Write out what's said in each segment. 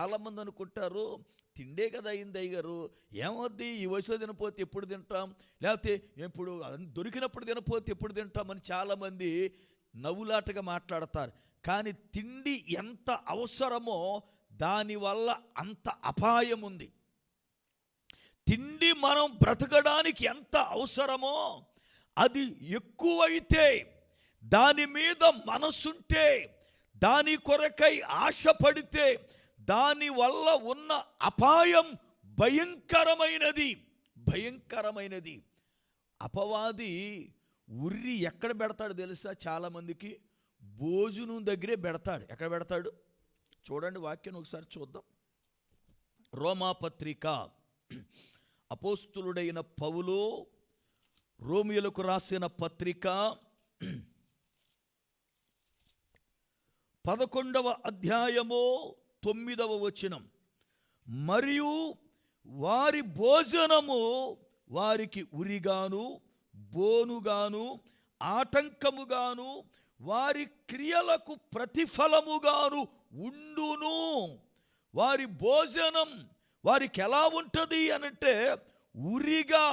చాలామంది అనుకుంటారు, తిండే కదా అయింది అయ్యగారు, ఏమవుద్ది ఈ వయసులో తినపోతే ఎప్పుడు తింటాం, లేకపోతే ఎప్పుడు దొరికినప్పుడు తినపోతే ఎప్పుడు తింటామని చాలామంది నవ్వులాటగా మాట్లాడతారు. కానీ తిండి ఎంత అవసరమో దానివల్ల అంత అపాయం ఉంది. తిండి మనం బ్రతకడానికి ఎంత అవసరమో అది ఎక్కువైతే, దాని మీద మనసుంటే, దాని కొరకై ఆశపడితే దానివల్ల ఉన్న అపాయం భయంకరమైనది. అపవాది ఉర్రి ఎక్కడ పెడతాడు తెలుసా? చాలామందికి భోజనం దగ్గరే పెడతాడు. ఎక్కడ పెడతాడు చూడండి, వాక్యం ఒకసారి చూద్దాం. రోమాపత్రిక అపోస్తులుడైన పౌలు రోమియోలకు రాసిన పత్రిక 11వ అధ్యాయము 9వ వచనం. మరియు వారి భోజనము వారికి ఉరిగాను బోనుగాను ఆటంకముగాను వారి క్రియలకు ప్రతిఫలముగాను ఉండును. వారి భోజనం వారికి ఎలా ఉంటుంది అనంటే ఉరిగా,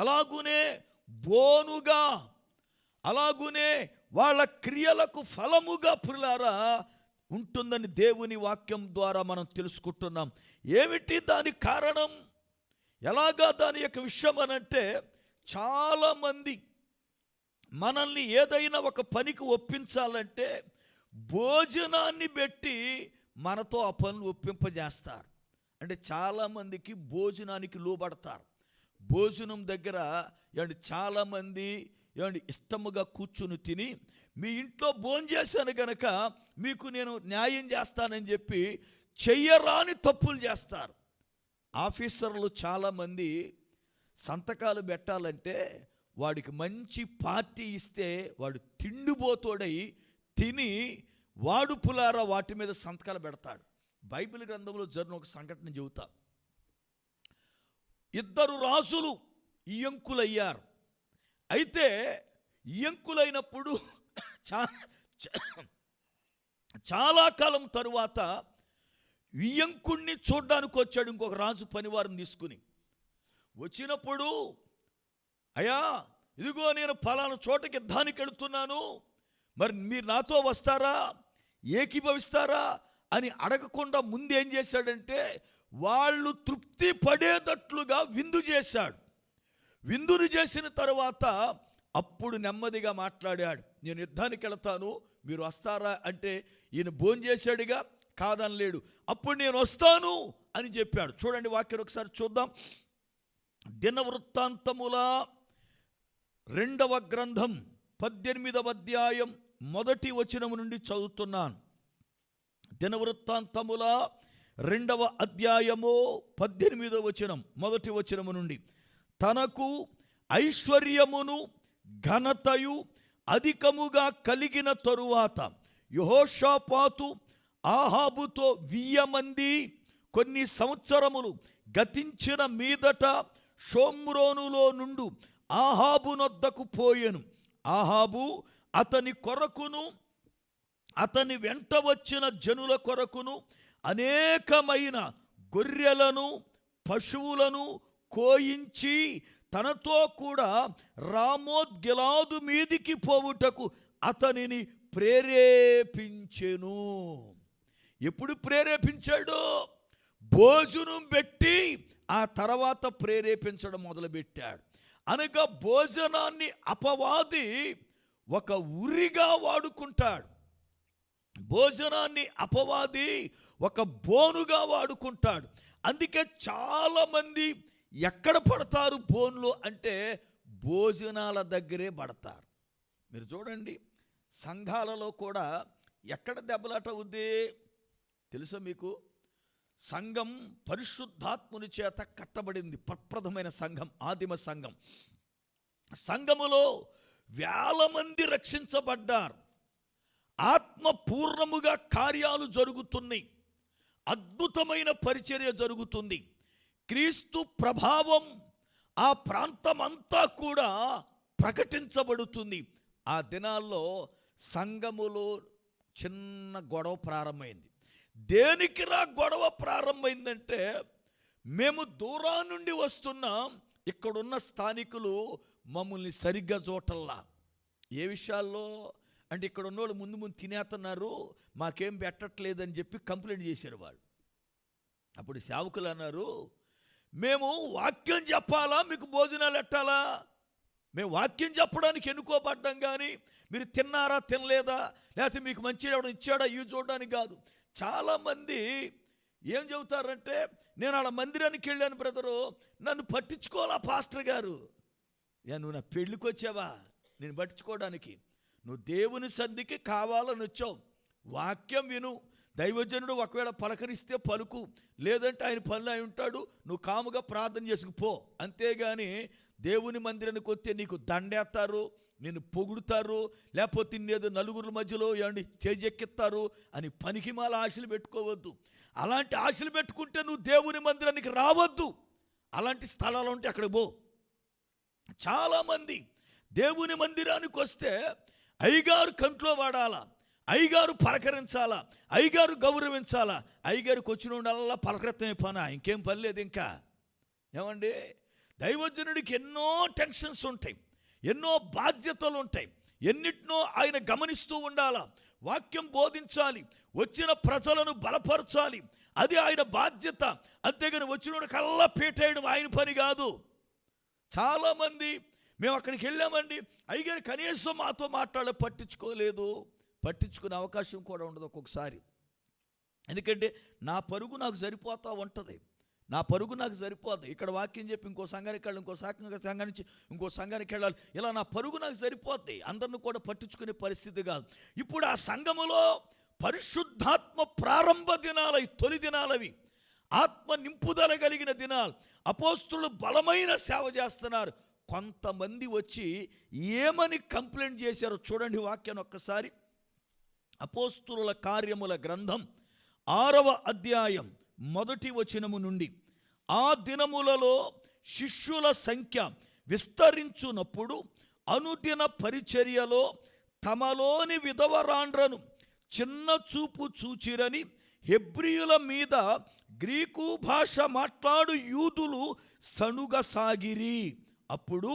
అలాగునే బోనుగా, అలాగునే వాళ్ళ క్రియలకు ఫలముగా ప్రియులారా ఉంటుందని దేవుని వాక్యం ద్వారా మనం తెలుసుకుంటున్నాం. ఏమిటి దాని కారణం, ఎలాగా దాని యొక్క విషయం అనంటే, చాలామంది మనల్ని ఏదైనా ఒక పనికి ఒప్పించాలంటే భోజనాన్ని పెట్టి మనతో ఆ పనులు ఒప్పింపజేస్తారు. అంటే చాలామందికి భోజనానికి లోబడతారు. భోజనం దగ్గర చాలామంది ఇష్టముగా కూర్చుని తిని, మీ ఇంట్లో భోజనం చేశాను కనుక మీకు నేను న్యాయం చేస్తానని చెప్పి చెయ్యరాని తప్పులు చేస్తారు. ఆఫీసర్లు చాలామంది సంతకాలు పెట్టాలంటే వాడికి మంచి పార్టీ ఇస్తే వాడు తిండిపోతోడై తిని వాడు పులారా వాటి మీద సంతకాలు పెడతాడు. బైబిల్ గ్రంథంలో జరిగిన ఒక సంఘటన చెబుతా. 2 రాజులు ఇయ్యంకులయ్యారు. అయితే ఇయ్యంకులైనప్పుడు చాలా కాలం తరువాత ఇయ్యంకుణ్ణి చూడ్డానికి వచ్చాడు ఇంకొక రాజు పనివారిని తీసుకుని. వచ్చినప్పుడు, అయ్యా ఇదిగో నేను ఫలానా చోటకి యుద్ధానికి వెళుతున్నాను, మరి మీరు నాతో వస్తారా, ఏకీభవిస్తారా అని అడగకుండా ముందేం చేశాడంటే వాళ్ళు తృప్తి పడేటట్లుగా విందు చేశాడు. విందును చేసిన తర్వాత అప్పుడు నెమ్మదిగా మాట్లాడాడు. నేను యుద్ధానికి వెళతాను, మీరు వస్తారా అంటే ఈయన భోంచేశాడుగా, కాదనలేడు. అప్పుడు నేను వస్తాను అని చెప్పాడు. చూడండి వాక్యం ఒకసారి చూద్దాం. దినవృత్తాంతముల 2వ గ్రంథం 18వ అధ్యాయం 1వ వచనము నుండి చదువుతున్నాను. దినవృత్తాంతముల 2వ అధ్యాయము 18వ వచనం 1వ వచనము నుండి. తనకు ఐశ్వర్యమును ఘనతయు అధికముగా కలిగిన తరువాత యెహోషాపాతు ఆహాబుతో 1000 మంది కొన్ని సంవత్సరములు గతించిన మీదట షోమ్రోనులో నుండు ఆహాబు నొద్దకు పోయెను. ఆహాబు అతని కొరకును అతని వెంట వచ్చిన జనుల కొరకును అనేకమైన గొర్రెలను పశువులను కోయించి తనతో కూడా రామోత్ గిలాదు మీదికి పోవుటకు అతనిని ప్రేరేపించెను. ఎప్పుడు ప్రేరేపించాడు? భోజనం పెట్టి ఆ తర్వాత ప్రేరేపించడం మొదలుపెట్టాడు. అనగా భోజనాన్ని అపవాది ఒక ఉరిగా వాడుకుంటాడు. భోజనాన్ని అపవాది ఒక బోనుగా వాడుకుంటాడు. అందుకే చాలామంది ఎక్కడ పడతారు బోన్లో అంటే భోజనాల దగ్గరే పడతారు. మీరు చూడండి, సంఘాలలో కూడా ఎక్కడ దెబ్బలాట అవుద్ది తెలుసా మీకు? సంఘం పరిశుద్ధాత్ముని చేత కట్టబడింది. ప్రప్రథమైన సంఘం, ఆదిమ సంఘం. సంఘములో 1000 మంది రక్షించబడ్డారు. ఆత్మ పూర్ణముగా కార్యాలు జరుగుతున్నాయి. అద్భుతమైన పరిచర్య జరుగుతుంది. క్రీస్తు ప్రభావం ఆ ప్రాంతమంతా కూడా ప్రకటించబడుతుంది. ఆ దినాల్లో సంఘములో చిన్న గొడవ ప్రారంభమైంది. దేనికి రా గొడవ ప్రారంభమైందంటే, మేము దూరం నుండి వస్తున్నాం, ఇక్కడున్న స్థానికులు మమ్మల్ని సరిగ్గా చూడటల్లా. ఏ విషయాల్లో అంటే, ఇక్కడ ఉన్నోళ్ళు ముందు ముందు తినేస్తున్నారు, మాకేం పెట్టట్లేదని చెప్పి కంప్లైంట్ చేశారు వాళ్ళు. అప్పుడు సేవకులు అన్నారు, మేము వాక్యం చెప్పాలా, మీకు భోజనాలు ఎట్టాలా? మేము వాక్యం చెప్పడానికి ఎన్నుకోబడ్డాం, కానీ మీరు తిన్నారా తినలేదా, లేకపోతే మీకు మంచి ఎవడ ఇచ్చాడా ఇవి చూడడానికి కాదు. చాలామంది ఏం చెబుతారంటే, నేను వాళ్ళ మందిరానికి వెళ్ళాను బ్రదరు, నన్ను పట్టించుకోవాలా పాస్టర్ గారు. నువ్వు నా పెళ్ళికి వచ్చావా నేను పట్టించుకోవడానికి? నువ్వు దేవుని సంధికి కావాలని వచ్చావు, వాక్యం విను. దైవజనుడు ఒకవేళ పలకరిస్తే పలుకు, లేదంటే ఆయన పనులు అయి ఉంటాడు, నువ్వు కాముగా ప్రార్థన చేసుకుపో. అంతేగాని దేవుని మందిరానికి వస్తే నీకు దండేస్తారు, నిన్ను పొగుడుతారు, లేకపోతే నిన్నేదో నలుగురు మధ్యలో ఏమండి చేజెక్కిస్తారు అని పనికిమాల ఆశలు పెట్టుకోవద్దు. అలాంటి ఆశలు పెట్టుకుంటే నువ్వు దేవుని మందిరానికి రావద్దు. అలాంటి స్థలాలు ఉంటే అక్కడ పో. చాలామంది దేవుని మందిరానికి వస్తే అయ్యగారు కంట్లో వాడాలా, అయ్యగారు పలకరించాలా, అయ్యగారు గౌరవించాలా. అయ్యగారికి వచ్చిన వాళ్ళ పలకరితమే పనా, ఇంకేం పని లేదు. ఇంకా ఏమండి, దైవజనుడికి ఎన్నో టెన్షన్స్ ఉంటాయి, ఎన్నో బాధ్యతలు ఉంటాయి, ఎన్నిటినో ఆయన గమనిస్తూ ఉండాలా. వాక్యం బోధించాలి, వచ్చిన ప్రజలను బలపరచాలి, అది ఆయన బాధ్యత. అంతేగాని వచ్చిన కల్లా పీటేయడం ఆయన పని కాదు. చాలామంది మేము అక్కడికి వెళ్ళామండి, అయ్యగారు కనీసం మాతో పట్టించుకోలేదు. పట్టించుకునే అవకాశం కూడా ఉండదు ఒక్కొక్కసారి. ఎందుకంటే నా పరుగు నాకు సరిపోతూ ఉంటుంది, నా పరుగు నాకు సరిపోదు. ఇక్కడ వాక్యం చెప్పి ఇంకో సంఘానికి వెళ్ళాలి, ఇంకో సంఘం నుంచి ఇంకో సంఘానికి వెళ్ళాలి, ఇలా నా పరుగు నాకు సరిపోద్ది. అందరిని కూడా పట్టించుకునే పరిస్థితి కాదు. ఇప్పుడు ఆ సంఘములో పరిశుద్ధాత్మ ప్రారంభ దినాలు, తొలి దినాలవి, ఆత్మ నింపుదల కలిగిన దినాలు. అపోస్తులు బలమైన సేవ చేస్తున్నారు. కొంతమంది వచ్చి ఏమని కంప్లైంట్ చేశారో చూడండి వాక్యాన్ని ఒక్కసారి. అపోస్తుల కార్యముల గ్రంథం 6వ అధ్యాయం 1వ వచనము నుండి, ఆ దినములలో శిష్యుల సంఖ్య విస్తరించునప్పుడు అనుదిన పరిచర్యలో తమలోని విధవరాండ్రను చిన్న చూపు చూచిరని హెబ్రీయుల మీద గ్రీకు భాష మాట్లాడు యూదులు సణుగసాగిరి. అప్పుడు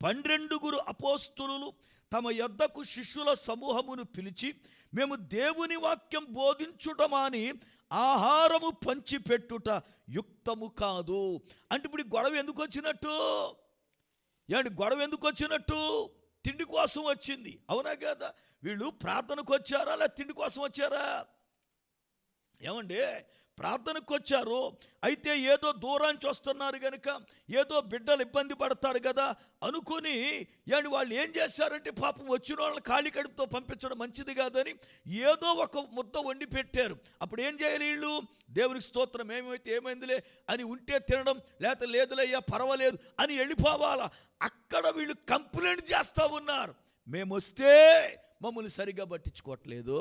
12 అపోస్తులు తమ యొద్దకు శిష్యుల సమూహమును పిలిచి, మేము దేవుని వాక్యం బోధించుటమాని ఆహారము పంచిపెట్టుట యుక్తము కాదు. అంటే ఇప్పుడు గొడవ ఎందుకు వచ్చినట్టు? గొడవ ఎందుకు వచ్చినట్టు? తిండి కోసం వచ్చింది, అవునా కదా? వీళ్ళు ప్రార్థనకు వచ్చారా లేదా తిండి కోసం వచ్చారా? ఏమండి, ప్రార్థనకు వచ్చారు. అయితే ఏదో దూరానికి వస్తున్నారు కనుక ఏదో బిడ్డలు ఇబ్బంది పడతారు కదా అనుకుని వాళ్ళు ఏం చేశారంటే, పాపం వచ్చిన వాళ్ళని ఖాళీ కడుపుతో పంపించడం మంచిది కాదని ఏదో ఒక ముద్ద వండి పెట్టారు. అప్పుడు ఏం చేయాలి వీళ్ళు? దేవునికి స్తోత్రం, ఏమైతే ఏమైందిలే అని ఉంటే తినడం, లేకపోతే లేదులయ్యా పర్వాలేదు అని వెళ్ళిపోవాలా. అక్కడ వీళ్ళు కంప్లైంట్ చేస్తూ ఉన్నారు, మేము వస్తే మమ్మల్ని సరిగా పట్టించుకోవట్లేదు,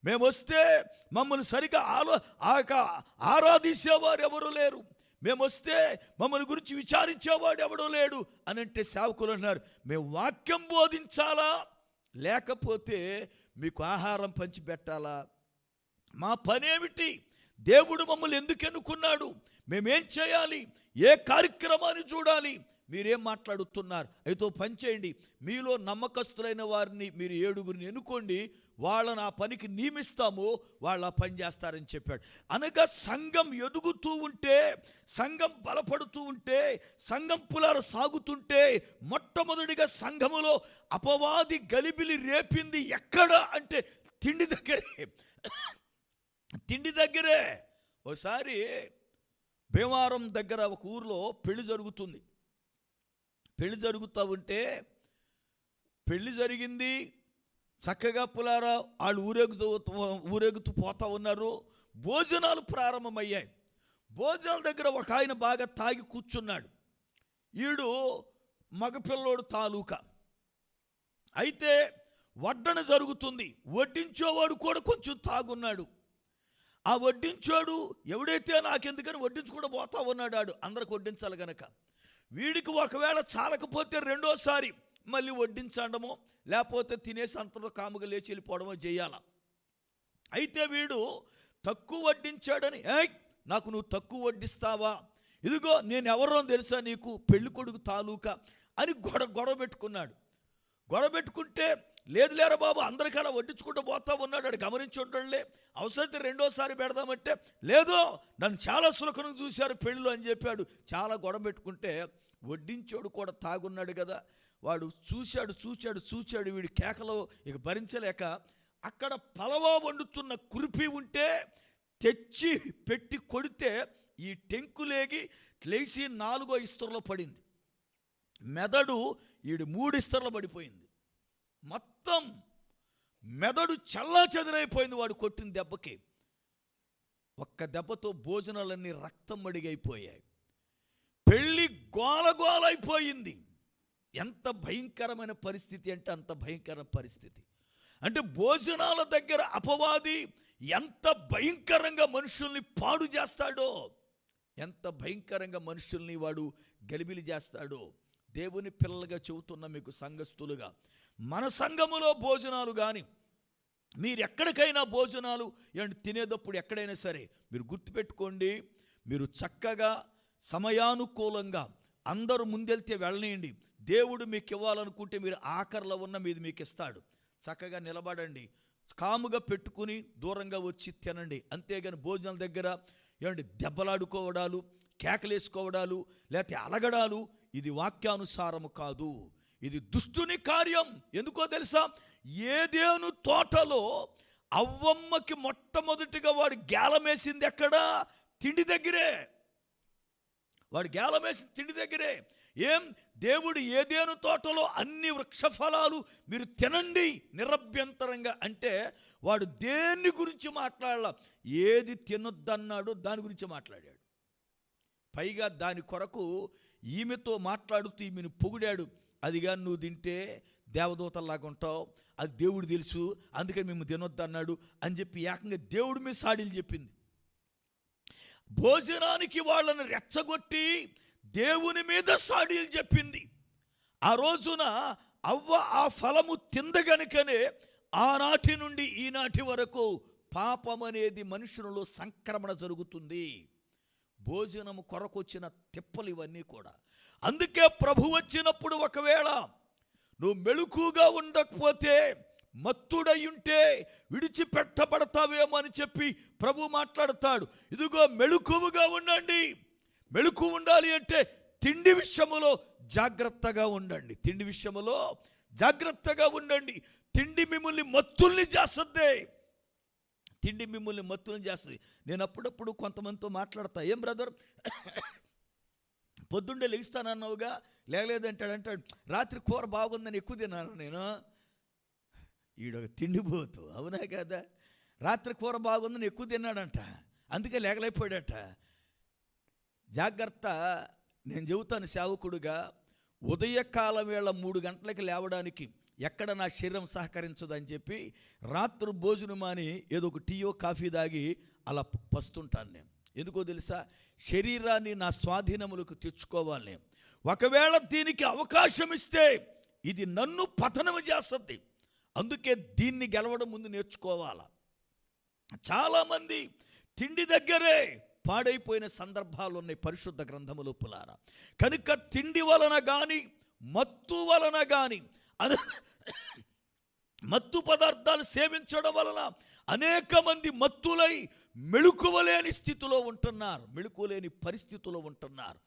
మేము వస్తే మమ్మల్ని సరిగా ఆరాధించేవారు ఎవరు లేరు, మేము వస్తే మమ్మల్ని గురించి విచారించేవాడు ఎవడో లేడు అని అంటే సేవకులు అన్నారు, మేము వాక్యం బోధించాలా లేకపోతే మీకు ఆహారం పంచిపెట్టాలా? మా పనేమిటి? దేవుడు మమ్మల్ని ఎందుకు ఎన్నుకున్నాడు? మేమేం చేయాలి? ఏ కార్యక్రమాన్ని చూడాలి? మీరేం మాట్లాడుతున్నారు? అయితే పని చేయండి, మీలో నమ్మకస్తులైన వారిని మీరు 7గురిని ఎన్నుకోండి, వాళ్ళని ఆ పనికి నియమిస్తాము, వాళ్ళు ఆ పని చేస్తారని చెప్పాడు. అనగా సంఘం ఎదుగుతూ ఉంటే, సంఘం బలపడుతూ ఉంటే, సంఘం పులార సాగుతుంటే, మొట్టమొదటిగా సంఘములో అపవాది గలిబిలి రేపింది ఎక్కడ అంటే తిండి దగ్గరే. తిండి దగ్గరే. ఒకసారి భీమవరం దగ్గర ఒక ఊరిలో పెళ్లి జరుగుతుంది. పెళ్లి జరుగుతూ ఉంటే, పెళ్లి జరిగింది చక్కగా పులారా, వాళ్ళు ఊరేగుతూ పోతూ ఉన్నారు. భోజనాలు ప్రారంభమయ్యాయి. భోజనాల దగ్గర ఒక ఆయన బాగా తాగి కూర్చున్నాడు. ఈడు మగపిల్లోడు తాలూకా. అయితే వడ్డన జరుగుతుంది, వడ్డించేవాడు కూడా కొంచెం తాగున్నాడు. ఆ వడ్డించాడు ఎవడైతే నాకెందుకని వడ్డించుకుండా పోతా ఉన్నాడు. ఆడు అందరికి వడ్డించాలి గనక, వీడికి ఒకవేళ చాలకపోతే రెండోసారి మళ్ళీ వడ్డించడమో లేకపోతే తినేసి అంతలో కాముగా లేచి వెళ్ళిపోవడమో చేయాల. అయితే వీడు తక్కువ వడ్డించాడని, ఏయ్ నాకు నువ్వు తక్కువ వడ్డిస్తావా, ఇదిగో నేను ఎవరో తెలుసా నీకు, పెళ్లి కొడుకు తాలూకా అని గొడవ పెట్టుకున్నాడు. గొడవ పెట్టుకుంటే, లేదు లేరా బాబు అందరికీ వడ్డించుకుంటూ పోతా ఉన్నాడు, ఆడు గమనించి ఉండలే, అవసరమైతే రెండోసారి పెడదామంటే లేదు నన్ను చాలా సులకనం చూశారు పెళ్ళిలో అని చెప్పాడు. చాలా గొడవ పెట్టుకుంటే వడ్డించోడు కూడా తాగున్నాడు కదా, వాడు చూశాడు వీడి కేకలో ఇక భరించలేక అక్కడ పలవా వండుతున్న కురిపి ఉంటే తెచ్చి పెట్టి కొడితే ఈ టెంకులేగి లేచి 4వ ఇస్తరులో పడింది. మెదడు ఈడు 3 ఇస్తర్లో పడిపోయింది. మొత్తం మెదడు చల్లా చెదరైపోయింది వాడు కొట్టిన దెబ్బకి. ఒక్క దెబ్బతో భోజనాలన్నీ రక్తం మడిగైపోయాయి. పెళ్ళి గోలగోలైపోయింది. ఎంత భయంకరమైన పరిస్థితి అంటే అంత భయంకర పరిస్థితి. అంటే భోజనాల దగ్గర అపవాది ఎంత భయంకరంగా మనుషుల్ని పాడు చేస్తాడో, ఎంత భయంకరంగా మనుషుల్ని వాడు గలిబిలి చేస్తాడో. దేవుని పిల్లలుగా చెబుతున్న మీకు సంఘస్థులుగా, మన సంఘములో భోజనాలు కానీ, మీరు ఎక్కడికైనా భోజనాలు తినేటప్పుడు ఎక్కడైనా సరే మీరు గుర్తుపెట్టుకోండి, మీరు చక్కగా సమయానుకూలంగా అందరూ ముందెళ్తే వెళ్ళనియండి. దేవుడు మీకు ఇవ్వాలనుకుంటే మీరు ఆఖరిలో ఉన్న మీది మీకు ఇస్తాడు. చక్కగా నిలబడండి, కాముగా పెట్టుకుని దూరంగా వచ్చి తినండి. అంతేగాని భోజనాల దగ్గర దెబ్బలాడుకోవడాలు, కేకలేసుకోవడాలు, లేకపోతే అలగడాలు, ఇది వాక్యానుసారము కాదు, ఇది దుష్టుని కార్యం. ఎందుకో తెలుసా, ఏదేను తోటలో అవ్వమ్మకి మొట్టమొదటిగా వాడు గేలమేసింది ఎక్కడా? తిండి దగ్గరే. వాడు గేలమేసిన తిండి దగ్గరే. దేవుడు ఏదేను తోటలో అన్ని వృక్షఫలాలు మీరు తినండి నిరభ్యంతరంగా అంటే, వాడు దేన్ని గురించి మాట్లాడాల, ఏది తినొద్దన్నాడో దాని గురించి మాట్లాడాడు. పైగా దాని కొరకు ఈమెతో మాట్లాడుతూ ఈమెను పొగిడాడు. అదిగా నువ్వు తింటే దేవదూతల్లాగా ఉంటావు, అది దేవుడు తెలుసు, అందుకని మేము తినొద్దన్నాడు అని చెప్పి ఏకంగా దేవుడి మీద సాడీలు చెప్పింది. భోజనానికి వాళ్ళని రెచ్చగొట్టి దేవుని మీద సాడీలు చెప్పింది. ఆ రోజున అవ్వ ఆ ఫలము తిందగనుకనే ఆనాటి నుండి ఈనాటి వరకు పాపం అనేది మనుషులలో సంక్రమణ జరుగుతుంది. భోజనము కొరకొచ్చిన తిప్పలు ఇవన్నీ కూడా. అందుకే ప్రభు వచ్చినప్పుడు ఒకవేళ నువ్వు మెళుకుగా ఉండకపోతే, మత్తుడయ్యుంటే విడిచిపెట్టబడతావేమో అని చెప్పి ప్రభు మాట్లాడతాడు. ఇదిగో మెళుకువగా ఉండండి. మెళుకు ఉండాలి అంటే తిండి విషయములో జాగ్రత్తగా ఉండండి. తిండి విషయములో జాగ్రత్తగా ఉండండి. తిండి మిమ్మల్ని మత్తుల్ని చేస్తుంది. తిండి మిమ్మల్ని మత్తుల్ని చేస్తుంది. నేను అప్పుడప్పుడు కొంతమందితో మాట్లాడతా, ఏం బ్రదర్ పొద్దుండే లెగిస్తానన్నావుగా, లేగలేదంటాడు. రాత్రి కూర బాగుందని ఎక్కువ తిన్నాను నేను. ఈడొక తిండిపోతూ, అవునా కదా? రాత్రి కూర బాగుందని ఎక్కువ తిన్నాడంట, అందుకే లేగలేకపోయాడట. జాగ్రత్త. నేను చెబుతాను సేవకుడుగా, ఉదయకాలం వేళ 3 గంటలకి లేవడానికి ఎక్కడ నా శరీరం సహకరించదు అని చెప్పి రాత్రి భోజనం మాని ఏదో ఒక టీయో కాఫీ తాగి అలా పస్తుంటాను నేను. ఎందుకో తెలుసా, శరీరాన్ని నా స్వాధీనములకు తెచ్చుకోవాలి నేను. ఒకవేళ దీనికి అవకాశం ఇస్తే ఇది నన్ను పతనం చేస్తుంది. అందుకే దీన్ని గెలవడం ముందు నేర్చుకోవాలా. చాలామంది తిండి దగ్గరే పాడైపోయిన సందర్భాలు ఉన్నాయి పరిశుద్ధ గ్రంథములో పులారా. కనుక తిండి వలన కానీ, మత్తు వలన కానీ, మత్తు పదార్థాలు సేవించడం వలన అనేక మంది మత్తులై మెళుకువలేని స్థితిలో ఉంటున్నారు, మెళుకువలేని పరిస్థితిలో ఉంటున్నారు.